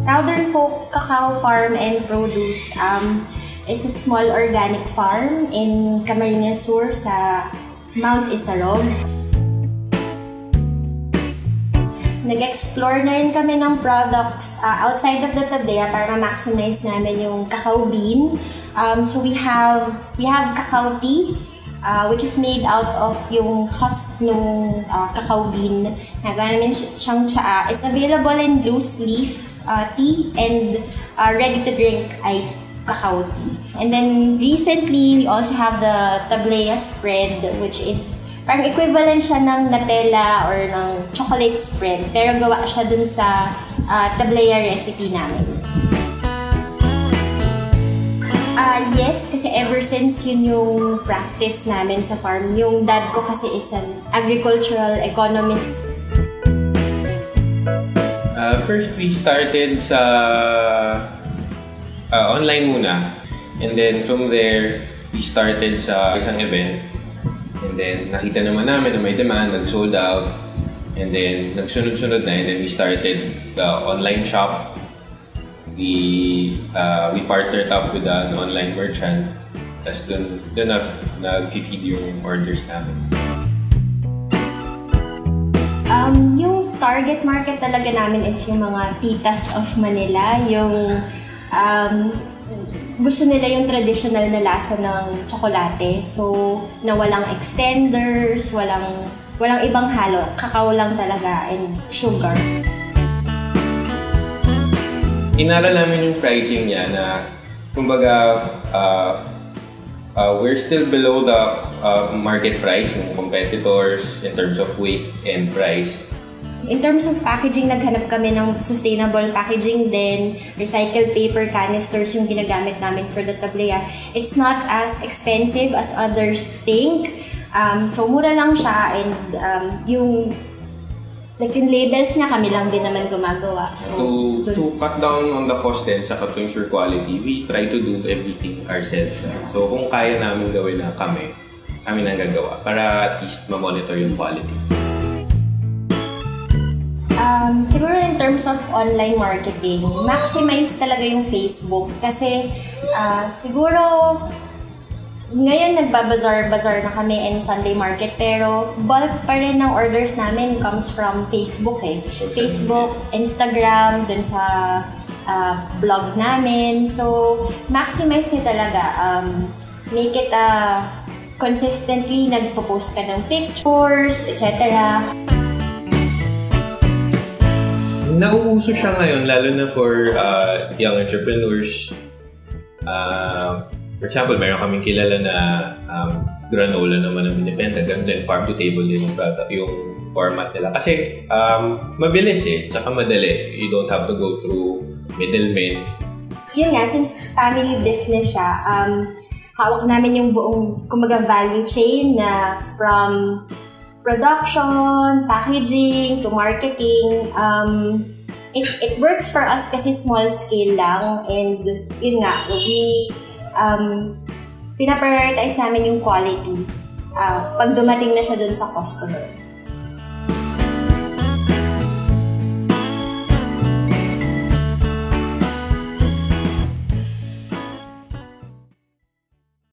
Southern Folk Cacao Farm and Produce is a small organic farm in Camarines Sur sa Mount Isarog. Nag-explore na rin kami ng products outside of the Tablea para ma-maximize namin yung cacao bean. So we have cacao tea, which is made out of yung husk ng cacao bean. Nagawa namin siyang tsaa. It's available in loose leaf tea and ready-to-drink iced cacao tea. And then recently, we also have the Tablea spread, which is parang equivalent siya ng Nutella or ng chocolate spread. Pero gawa siya dun sa Tablea recipe namin. Yes, kasi ever since yun yung practice namin sa farm. Yung dad ko kasi is an agricultural economist. First, we started sa online muna. And then from there, we started sa isang event. And then nakita naman namin na may demand, nag-sold out. And then nagsunod-sunod na, and then we started the online shop. We partnered up with an online merchant. Tapos dun nag-feed yung orders namin. Yung target market talaga namin is yung mga titas of Manila. Yung gusto nila yung traditional na lasa ng tsokolate. So, na walang extenders, walang ibang halo. Kakao lang talaga and sugar. Inaral namin yung pricing niya na, kumbaga, we're still below the market price ng competitors in terms of weight and price. In terms of packaging, naghanap kami ng sustainable packaging din. Recycled paper canisters yung ginagamit namin for the Tablea. It's not as expensive as others think. So, mura lang siya and yung labels niya kami lang din naman gumagawa. So, to cut down on the cost din, saka to ensure quality, we try to do everything ourselves. So, kung kaya namin gawin na kami nang gagawa para at least ma-monitor yung quality. Siguro in terms of online marketing, maximize talaga yung Facebook kasi siguro ngayon nagbabazar-bazar na kami and Sunday market pero bulk pa rin ng orders namin comes from Facebook Facebook, Instagram, dun sa blog namin. So, maximize nyo talaga. Make it consistently nagpo-post ka ng pictures, etc. Nauuso siya ngayon, lalo na for young entrepreneurs. For example, mayroon kaming kilala na granola naman ng binibenta. Ganun din, farm to table din yung format nila. Kasi mabilis saka madali. You don't have to go through middlemen. Yun nga, since family business siya, hawak namin yung buong, kumbaga, value chain na from production, packaging, to marketing. It works for us kasi small scale lang and yun nga, pinaprioritize namin yung quality pag dumating na siya dun sa customer.